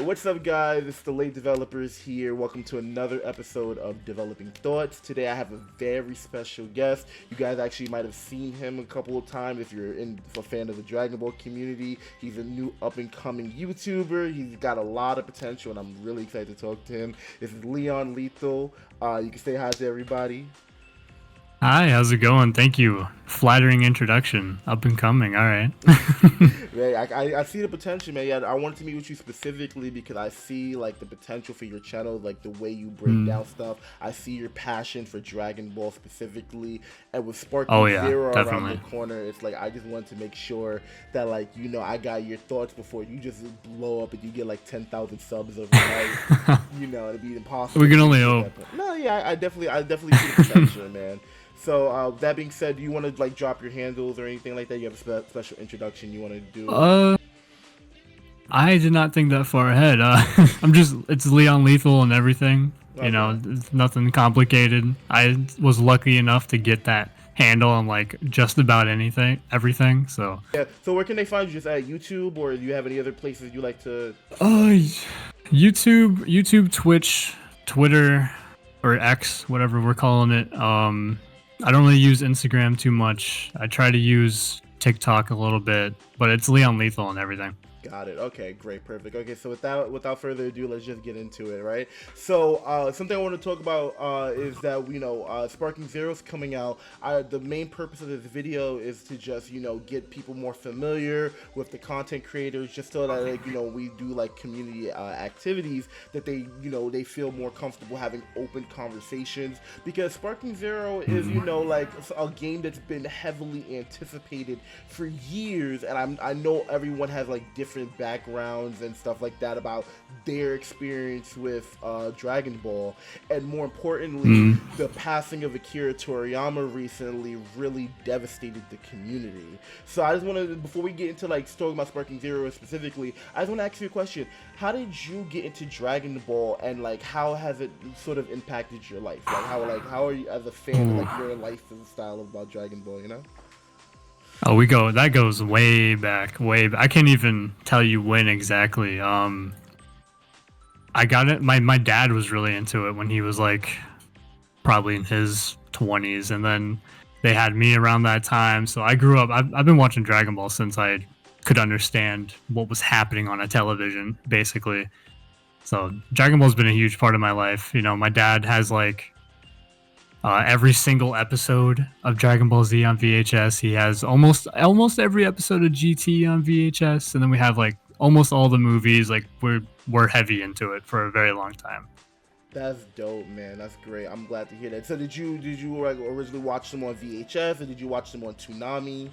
what's up, guys? It's the Late Developers here. Welcome to another episode of Developing Thoughts. Today, I have a very special guest. You guys actually might have seen him a couple of times if you're a fan of the Dragon Ball community. He's a new up-and-coming YouTuber. He's got a lot of potential, and I'm really excited to talk to him. This is Leon Lethal. You can say hi to everybody. Hi, how's it going? Thank you. Flattering introduction. Up and coming. All right. Man, I see the potential, man. Yeah, I wanted to meet with you specifically because I see like the potential for your channel, like the way you break down stuff. I see your passion for Dragon Ball specifically, and with Sparking Zero around the corner, it's like I just want to make sure that like I got your thoughts before you just blow up and you get like 10,000 subs overnight. It'd be impossible. We can only hope. No, yeah, I definitely see the potential, man. So that being said, do you want to like drop your handles or anything like that? You have a special introduction you want to do? I did not think that far ahead. It's Leon Lethal and everything. Okay. It's nothing complicated. I was lucky enough to get that handle on like just about everything. So yeah. So where can they find you? Just at YouTube, or do you have any other places you like to? YouTube, Twitch, Twitter, or X, whatever we're calling it. I don't really use Instagram too much. I try to use TikTok a little bit, but it's Leon Lethal and everything. Got it. Okay, great, perfect. Okay, so without further ado, let's just get into it, right? So something I want to talk about is that Sparking Zero's coming out. The main purpose of this video is to just get people more familiar with the content creators, just so that we do like community activities that they feel more comfortable having open conversations, because Sparking Zero is like a game that's been heavily anticipated for years, and I know everyone has like different backgrounds and stuff like that about their experience with Dragon Ball, and more importantly, the passing of Akira Toriyama recently really devastated the community. So I just want to, before we get into like talking about Sparking Zero specifically, I just want to ask you a question. How did you get into Dragon Ball, and like how has it sort of impacted your life? Like how are you as a fan, like your life and style about Dragon Ball, Oh, that goes way back. I can't even tell you when exactly. I got it. My dad was really into it when he was like probably in his 20s, and then they had me around that time. So I grew up. I've been watching Dragon Ball since I could understand what was happening on a television, basically. So Dragon Ball's been a huge part of my life. My dad has like every single episode of Dragon Ball Z on VHS. He has almost every episode of GT on VHS, and then we have like almost all the movies. Like we're heavy into it for a very long time. That's dope, man. That's great. I'm glad to hear that. So did you like originally watch them on VHS, or did you watch them on Toonami?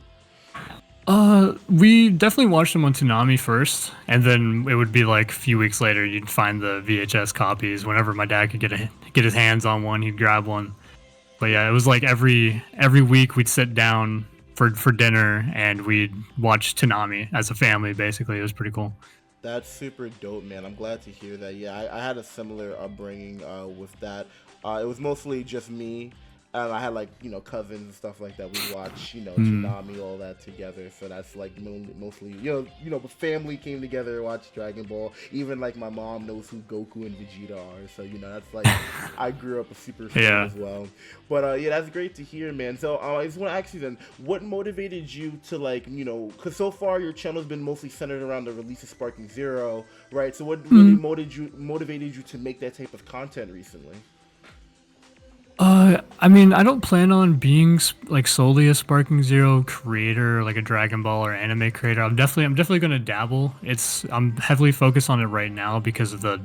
We definitely watched them on Toonami first, and then it would be like a few weeks later you'd find the VHS copies. Whenever my dad could get his hands on one, he'd grab one. But yeah, it was like every week we'd sit down for dinner and we'd watch Toonami as a family. Basically, it was pretty cool. That's super dope, man. I'm glad to hear that. Yeah, I had a similar upbringing with that. It was mostly just me. I had like cousins and stuff like that. We watch Toonami, all that together. So that's like mostly the family came together and watched Dragon Ball. Even like my mom knows who Goku and Vegeta are. So that's like I grew up a super fan as well. But yeah, that's great to hear, man. So I just want to ask you then, what motivated you to like because so far your channel's been mostly centered around the release of Sparking Zero, right? So what really motivated you to make that type of content recently? I mean, I don't plan on being like solely a Sparking Zero creator, like a Dragon Ball or anime creator. I'm definitely gonna dabble. I'm heavily focused on it right now because of the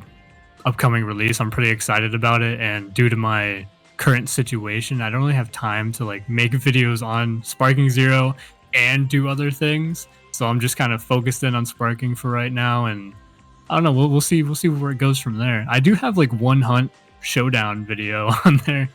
upcoming release. I'm pretty excited about it, and due to my current situation, I don't really have time to like make videos on Sparking Zero and do other things. So I'm just kind of focused in on Sparking for right now, and I don't know. We'll see where it goes from there. I do have like one hunt showdown video on there.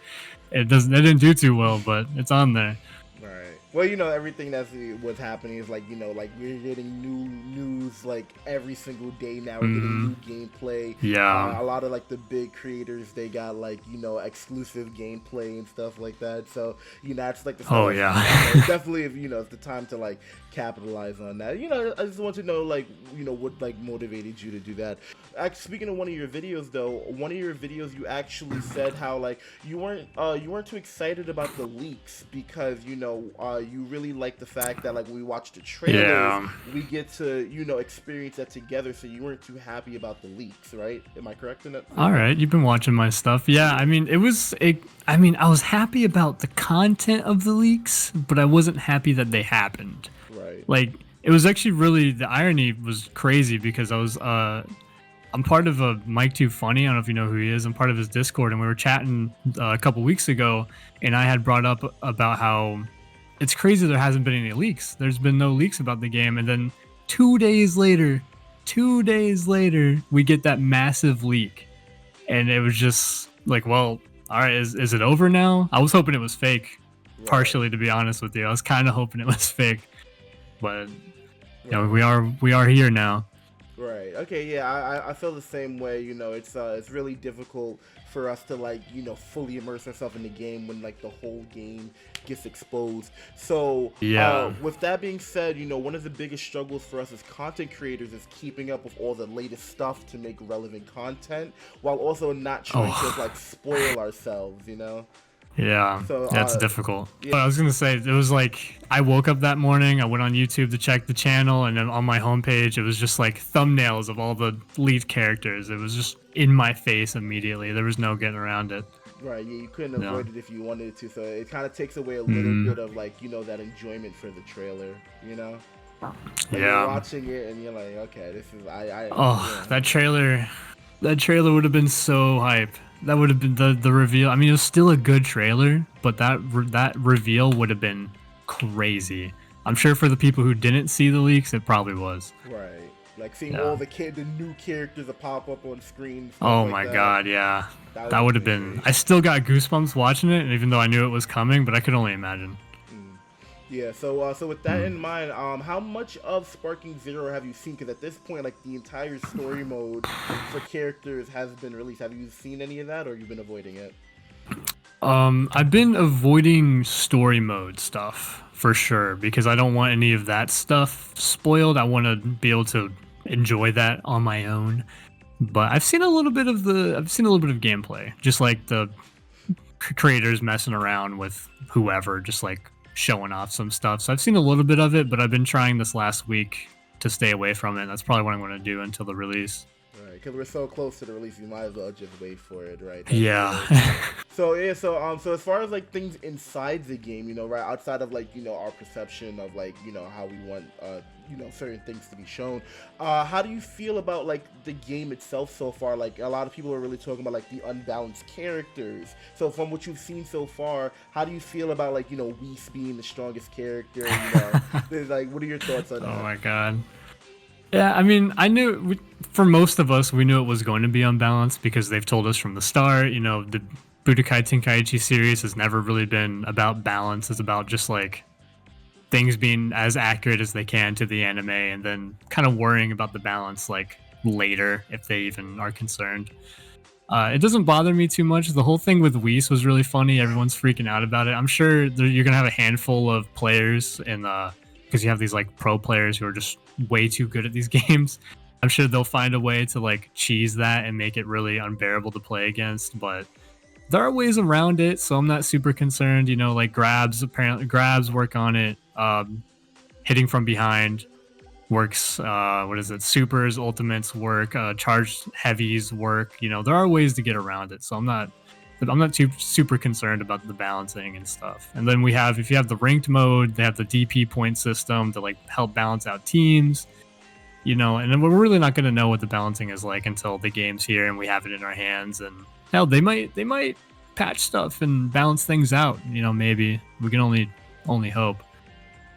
It didn't do too well, but it's on there. Right. Well, you know, everything that's what's happening is like, you know, like we're getting new news like every single day now. We're getting Mm, new gameplay. yeah. A lot of like the big creators, they got like, you know, exclusive gameplay and stuff like that. So, you know, that's like the Oh stuff. yeah. Definitely, you know, it's the time to like capitalize on that. You know, I just want to know like, you know, what like motivated you to do that. Speaking of one of your videos though, one of your videos you actually said how like you weren't too excited about the leaks because you know you really like the fact that like when we watch the trailers Yeah. we get to, you know, experience that together, so you weren't too happy about the leaks, right? Am I correct in that All statement? right, you've been watching my stuff. Yeah, I mean, I mean, I was happy about the content of the leaks, but I wasn't happy that they happened. Right. Like, it was actually really the irony was crazy because I'm part of a Mike Too Funny. I don't know if you know who he is. I'm part of his Discord, and we were chatting a couple weeks ago, and I had brought up about how it's crazy there hasn't been any leaks. There's been no leaks about the game, and then 2 days later, 2 days later, we get that massive leak, and it was just like, well, all right, is it over now? I was hoping it was fake, Right. partially to be honest with you. I was kind of hoping it was fake, but you know, Right. we are here now. Right. Okay. Yeah. I feel the same way. You know, it's really difficult for us to like, you know, fully immerse ourselves in the game when like the whole game gets exposed. So Yeah. with that being said, you know, one of the biggest struggles for us as content creators is keeping up with all the latest stuff to make relevant content while also not trying to Oh. like spoil ourselves. You know. Yeah, So that's difficult. yeah. But I was gonna say it was like I woke up that morning, I went on YouTube to check the channel, and then on my homepage it was just like thumbnails of all the lead characters. It was just in my face immediately. There was no getting around it. Right, yeah, you couldn't No. avoid it if you wanted to, so it kind of takes away a little Mm, bit of like, you know, that enjoyment for the trailer, you know? Like you're yeah. watching it and you're like, okay, this is Oh, yeah. that trailer would have been so hype. That would have been the reveal. I mean, it was still a good trailer, but that reveal would have been crazy. I'm sure for the people who didn't see the leaks, it probably was. Right. Like seeing all Yeah. the new characters that pop up on screen, stuff Oh like my that. god, yeah. That That would would have have been been. great. I still got goosebumps watching it, and even though I knew it was coming, but I could only imagine. Mm. Yeah, so with that Mm. in mind, how much of Sparking Zero have you seen? Because at this point, like the entire story mode for characters has been released. Have you seen any of that, or you've been avoiding it? I've been avoiding story mode stuff for sure because I don't want any of that stuff spoiled. I want to be able to enjoy that on my own. But I've seen a little bit of gameplay, just like the creators messing around with whoever, just like showing off some stuff. So I've seen a little bit of it, but I've been trying this last week to stay away from it. That's probably what I'm going to do until the release. Right, because we're so close to the release, you might as well just wait for it, right? That's Yeah. So yeah, so as far as like things inside the game, you know, right outside of like, you know, our perception of like, you know, how we want you know, certain things to be shown, how do you feel about like the game itself so far? Like a lot of people are really talking about like the unbalanced characters. So from what you've seen so far, how do you feel about like, you know, Whis being the strongest character? You know, like what are your thoughts on Oh that? my god. Yeah, I mean, for most of us, we knew it was going to be unbalanced because they've told us from the start. You know, the Budokai Tenkaichi series has never really been about balance. It's about just like things being as accurate as they can to the anime, and then kind of worrying about the balance like later if they even are concerned. It doesn't bother me too much. The whole thing with Whis was really funny. Everyone's freaking out about it. I'm sure you're gonna have a handful of players in because you have these like pro players who are just way too good at these games. I'm sure they'll find a way to like cheese that and make it really unbearable to play against. But there are ways around it, so I'm not super concerned. You know, like grabs work on it. Hitting from behind works. What is it? Supers, ultimates work. Charged heavies work. You know, there are ways to get around it, so I'm not too super concerned about the balancing and stuff. And then if you have the ranked mode, they have the DP point system to like help balance out teams. You know, and then we're really not going to know what the balancing is like until the game's here and we have it in our hands. And hell, they might patch stuff and balance things out. You know, maybe we can only hope.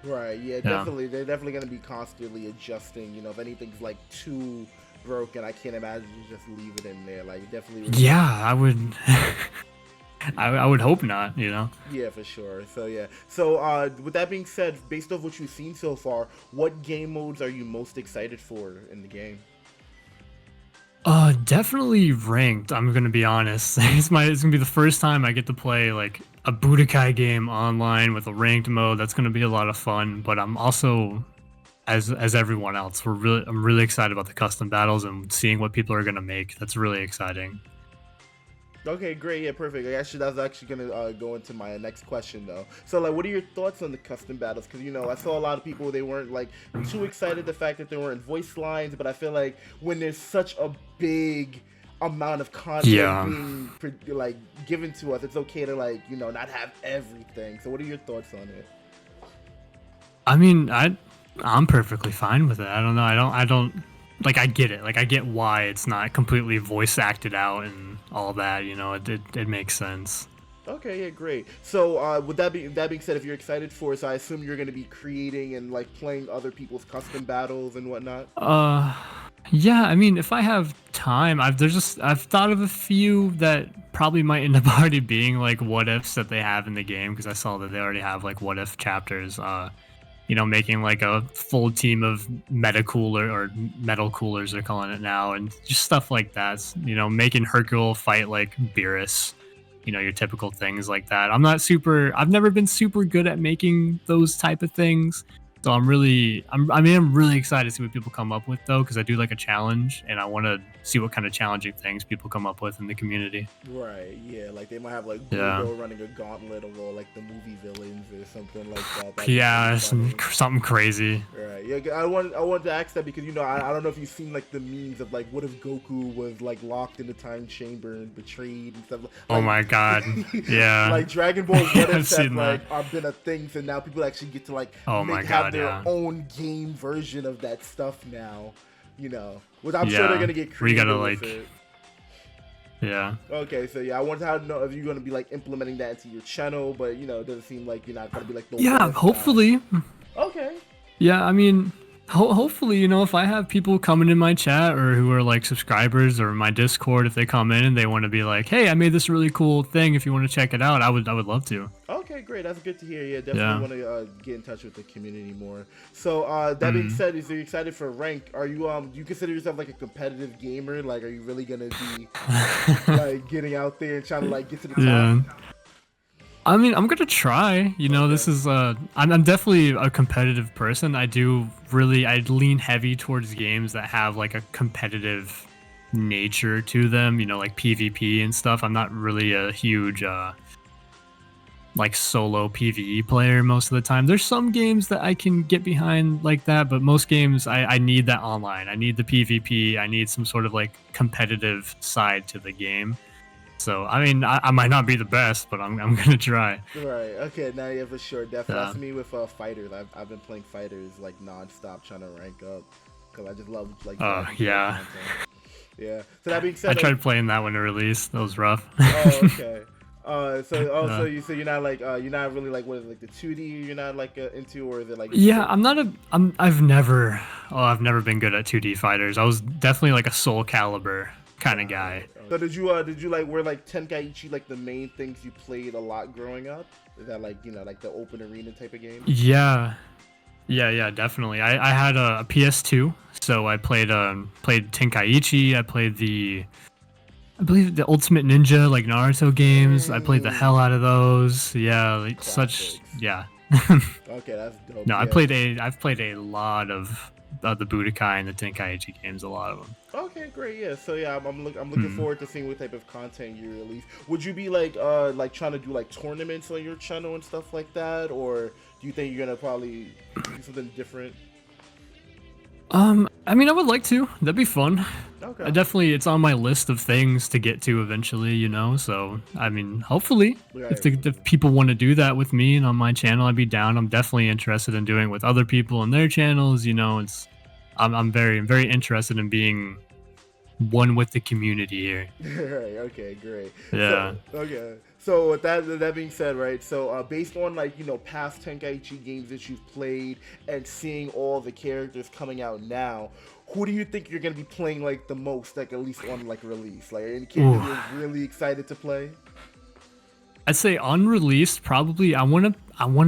Right, yeah, Yeah. definitely. They're definitely going to be constantly adjusting. You know, if anything's like too broken, I can't imagine you just leave it in there. Like, definitely. Yeah, I would. I would hope not, you know. Yeah, for sure. So yeah. So with that being said, based off what you've seen so far, what game modes are you most excited for in the game? Definitely ranked. I'm gonna be honest. It's gonna be the first time I get to play like a Budokai game online with a ranked mode. That's gonna be a lot of fun. But I'm also, as everyone else, I'm really excited about the custom battles and seeing what people are gonna make. That's really exciting. Okay, great. Yeah, perfect. Actually, that's actually gonna go into my next question though. So, like, what are your thoughts on the custom battles? Because I saw a lot of people they weren't like too excited the fact that there weren't voice lines, but I feel like when there's such a big amount of content Yeah. being like given to us, it's okay to like not have everything. So, what are your thoughts on it? I mean, I'm perfectly fine with it. I don't know. I don't like. I get it. Like, I get why it's not completely voice acted out and all that. You know, it makes sense. Okay, yeah, great. So, with that being said, if you're excited for it, so I assume you're going to be creating and like playing other people's custom battles and whatnot. Uh, yeah. I mean, if I have time, I've thought of a few that probably might end up already being like what ifs that they have in the game because I saw that they already have like what if chapters. Making like a full team of meta cooler or metal coolers they're calling it now, and just stuff like that. Making Hercule fight like Beerus. Your typical things like that. I've never been super good at making those type of things. So I'm really excited to see what people come up with though, because I do like a challenge and I want to see what kind of challenging things people come up with in the community. Right, yeah, like they might have like Yeah. Budo running a gauntlet of all like the movie villains or something like that. That'd be Yeah, pretty funny. something crazy. Right, yeah, I wanted to ask that because I don't know if you've seen like the memes of like what if Goku was like locked in the time chamber and betrayed and stuff. Oh my god. Yeah. Like Dragon Ball what Yeah, ifs I've have seen like that. are been a thing, so now people actually get to like Oh my have god, their yeah. own game version of that stuff now. Which I'm sure they're gonna get Where you creative gotta with like, it. yeah. Okay, so yeah, I wanted to know if you're gonna be like implementing that into your channel, but it doesn't seem like you're not gonna be like the Yeah, what if guy. hopefully. Okay. Yeah, I mean, hopefully, if I have people coming in my chat or who are like subscribers or my Discord, if they come in and they want to be like, "Hey, I made this really cool thing. If you want to check it out," I would love to. Okay, great. That's good to hear. Yeah, definitely Yeah. want to get in touch with the community more. So that being Mhm. said, is you excited for rank? Are you do you consider yourself like a competitive gamer? Like, are you really gonna be like getting out there and trying to like get to the top? Yeah. I mean, I'm gonna try. This Okay. is I'm definitely a competitive person. I lean heavy towards games that have like a competitive nature to them. Like PvP and stuff. I'm not really a huge like solo PvE player most of the time. There's some games that I can get behind like that, but most games I need that online. I need the PvP. I need some sort of like competitive side to the game. So I mean, I might not be the best, but I'm gonna try. Right. Okay. Now, yeah, for sure. Definitely. Yeah. That's me with fighters. I've been playing fighters like nonstop, trying to rank up because I just love like. Oh Dragon Ball yeah. content. Yeah. So that being I said, tried playing that when it released. That was rough. oh, okay. So Yeah. you're not like you're not really like what is it, like the 2D you're not like into, or is it like Yeah, I'm not a. I've never been good at 2D fighters. I was definitely like a Soul Calibur kind of guy. So did you like were like Tenkaichi like the main things you played a lot growing up? Is that like like the open arena type of game? Yeah. Yeah, definitely. I had a PS2, so I played Tenkaichi. I believe the Ultimate Ninja, like Naruto games. I played the hell out of those. Yeah, like such. Classics. Yeah. Okay, that's dope. No, Yeah. I've played a lot of the Budokai and the Tenkaichi games. A lot of them. Okay, great. Yeah. So yeah, I'm looking forward to seeing what type of content you release. Would you be like trying to do like tournaments on your channel and stuff like that, or do you think you're gonna probably do something different? I mean, I would like to. That'd be fun. Okay. It's on my list of things to get to eventually, So, I mean, hopefully, Right. if people want to do that with me and on my channel, I'd be down. I'm definitely interested in doing it with other people on their channels. I'm very interested in being one with the community here. Right. Okay. Great. Yeah. So, okay. So with that being said, right? So based on like past Tenkaichi games that you've played and seeing all the characters coming out now, who do you think you're gonna be playing like the most, like at least on like release? Like any character Ooh. you're really excited to play? I'd say unreleased probably. I wanna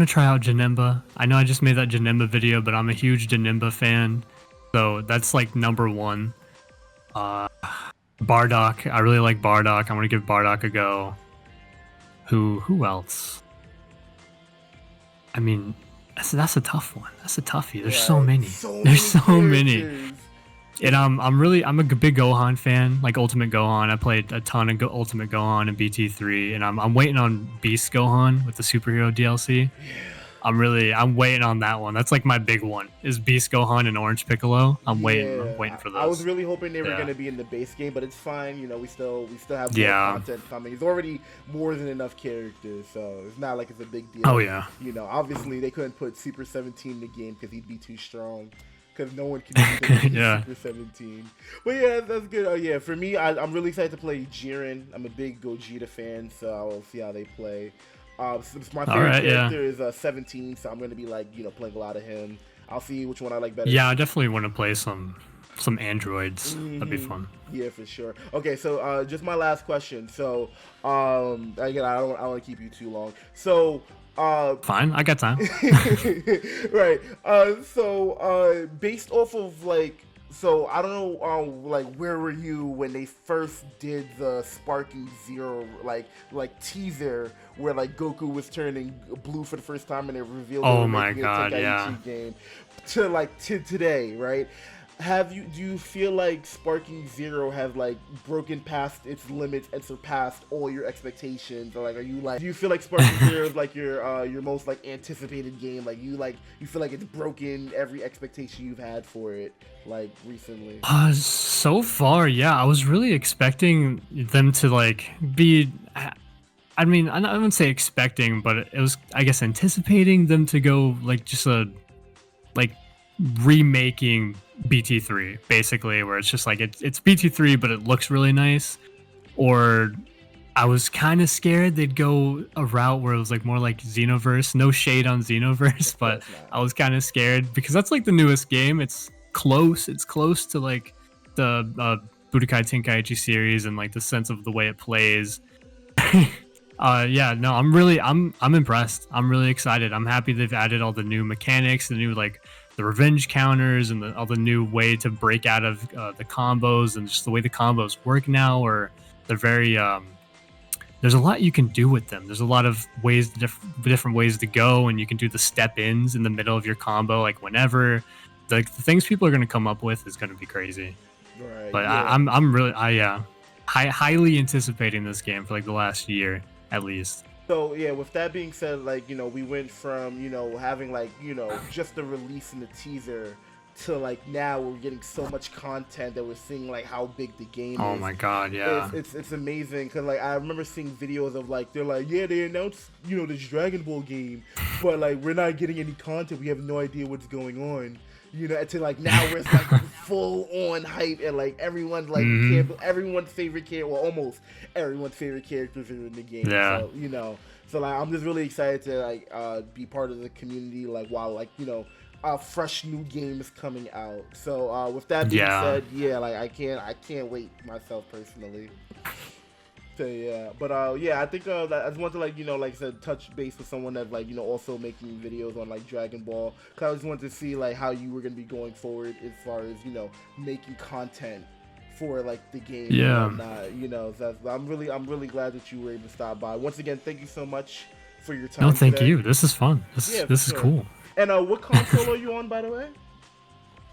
try out Janemba. I know I just made that Janemba video, but I'm a huge Janemba fan. So that's like number one. Uh Bardock. I really like Bardock. I want to give Bardock a go. Who else? I mean, that's a tough one. That's a toughie. There's so Right. many. So There's many so many. characters. And I'm a big Gohan fan, like Ultimate Gohan. I played a ton of Ultimate Gohan and BT3, and I'm waiting on Beast Gohan with the superhero DLC. I'm waiting on that one. That's like my big one is Beast Gohan and Orange Piccolo. I'm waiting for I was those. really hoping they were Yeah. gonna be in the base game, but it's fine. You know, we still have more Yeah. content coming. It's already more than enough characters, so it's not like it's a big deal. Oh yeah. You know, obviously they couldn't put Super 17 in the game because he'd be too strong. Because no one can beat Yeah. Super 17. But yeah, that's good. Oh yeah, for me, I'm really excited to play Jiren. I'm a big Gogeta fan, so I'll see how they play. Since my favorite Alright, yeah. character is 17, so I'm gonna be like, you know, playing a lot of him. I'll see which one I like better. Yeah, I definitely want to play some androids. That'd be fun. Yeah, for sure. Okay, so just my last question. So, again, I don't want to keep you too long. So, Fine, I got time. right. Based off of like, so I don't know, like, where were you when they first did the Sparking Zero like teaser where like Goku was turning blue for the first time and it revealed they Oh were my making a God, Tenkaichi yeah. game to today, right? Do you feel like Sparking Zero has like broken past its limits and surpassed all your expectations? Or like, do you feel like Sparking Zero is like your most like anticipated game? You feel like it's broken every expectation you've had for it like recently? So far, yeah, I was really expecting them to like be. I mean, I wouldn't say expecting, but it was, I guess, anticipating them to go like just like remaking BT3 basically, where it's just like it's BT3 but it looks really nice. Or I was kind of scared they'd go a route where it was like more like Xenoverse. No shade on Xenoverse, but I was kind of scared because that's like the newest game. It's close to like the Budokai Tenkaichi series and like the sense of the way it plays. Yeah, no, I'm impressed. I'm really excited. I'm happy they've added all the new mechanics, the new like the revenge counters, and all the new way to break out of the combos, and just the way the combos work now. Or they're very there's a lot you can do with them. There's a lot of ways, different ways to go, and you can do the step ins in the middle of your combo, like whenever. The things people are going to come up with is going to be crazy. Right. But yeah. I'm really highly anticipating this game for like the last year at least. So yeah, with that being said, like, you know, we went from, you know, having like, you know, just the release and the teaser to like now we're getting so much content that we're seeing like how big the game is. Oh my God, yeah. It's amazing because like I remember seeing videos of like they're like, yeah, they announced, you know, this Dragon Ball game, but like we're not getting any content. We have no idea what's going on. You know, to like now where it's like full on hype and like everyone's like everyone's favorite character, well, almost everyone's favorite characters are in the game. Yeah. So, you know, so like I'm just really excited to like be part of the community, like while like, you know, a fresh new game is coming out. So with that being said, yeah, like I can't wait myself personally. So yeah, but yeah, I think that I just want to like, you know, like I said, touch base with someone that's like, you know, also making videos on like Dragon Ball. Cause I just wanted to see like how you were gonna be going forward as far as, you know, making content for like the game. Yeah. And whatnot, you know, so I'm really glad that you were able to stop by. Once again, thank you so much for your time. No, thank today. you. This is fun. This is cool. And what console are you on, by the way?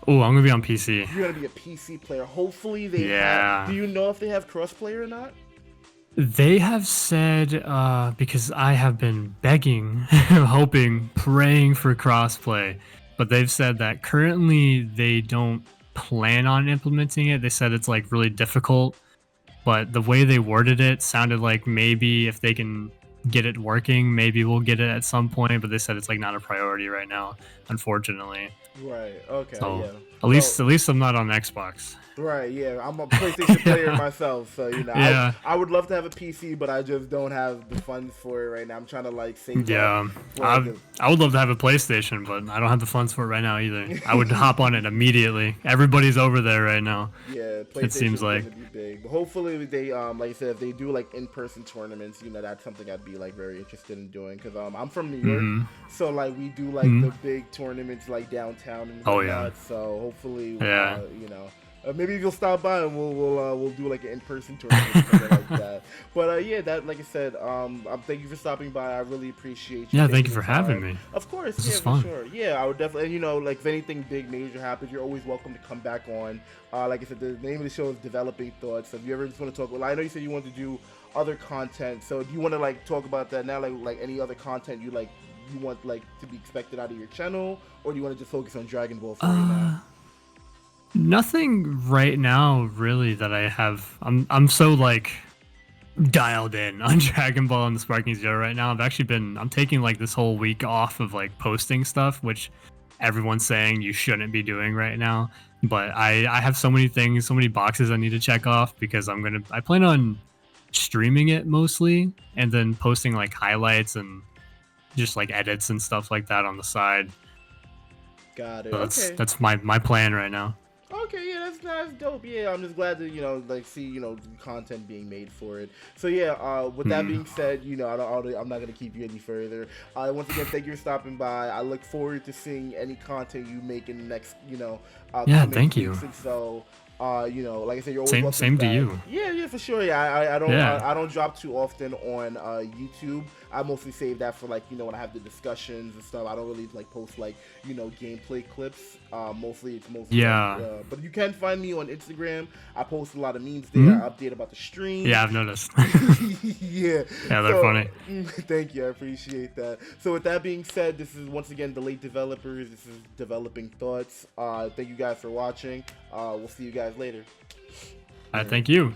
Oh, I'm gonna be on PC. You're gonna be a PC player. Hopefully they Yeah. have. Do you know if they have crossplay or not? They have said, because I have been begging, hoping, praying for crossplay, but they've said that currently they don't plan on implementing it. They said it's like really difficult, but the way they worded it sounded like maybe if they can get it working, maybe we'll get it at some point, but they said it's like not a priority right now, unfortunately. Right. Okay. So yeah. at least I'm not on Xbox. Right, yeah, I'm a PlayStation player myself, so Yeah. I would love to have a PC, but I just don't have the funds for it right now. I'm trying to like save up Yeah, for the. I would love to have a PlayStation, but I don't have the funds for it right now either. I would hop on it immediately. Everybody's over there right now. Yeah, It seems PlayStation's like. gonna be big, but hopefully they like I said, if they do like in-person tournaments, that's something I'd be like very interested in doing because I'm from New York, Hmm. so like we do like Hmm. the big tournaments like downtown and Oh whatnot. yeah. So hopefully, Yeah. maybe you'll stop by and we'll do like an in-person tournament or something like that. But yeah, that like I said, thank you for stopping by. I really appreciate you. Yeah. Taking Thank you the for having time. me. Of course, This yeah, is for fun. sure. Yeah, I would definitely, and like if anything big major happens, you're always welcome to come back on. Like I said, the name of the show is Developing Thoughts. So if you ever just want to talk, well, I know you said you want to do other content. So do you want to like talk about that now, like any other content you want like to be expected out of your channel, or do you want to just focus on Dragon Ball for right now? Nothing right now, really, that I have. I'm so like dialed in on Dragon Ball and the Sparking Zero right now. I'm taking like this whole week off of like posting stuff, which everyone's saying you shouldn't be doing right now. But I have so many things, so many boxes I need to check off because I plan on streaming it mostly and then posting like highlights and just like edits and stuff like that on the side. Got it. So Okay. that's my plan right now. Okay, yeah, that's dope. Yeah, I'm just glad to like see content being made for it. So yeah, with that being said, I'm not gonna keep you any further. Once again, thank you for stopping by. I look forward to seeing any content you make in the next Yeah, coming thank you. weeks and so. Like I said, you're always Same welcome same to back. you. Yeah, for sure. Yeah, I don't Yeah. I don't drop too often on YouTube. I mostly save that for like when I have the discussions and stuff. I don't really like post like gameplay clips. Mostly it's mostly Yeah. but you can find me on Instagram. I post a lot of memes there. I update about the stream. Yeah, I've noticed. Yeah. Yeah, they're funny. Thank you. I appreciate that. So with that being said, this is once again the Late Developers. This is Developing Thoughts. Thank you guys for watching. We'll see you guys later. I thank you.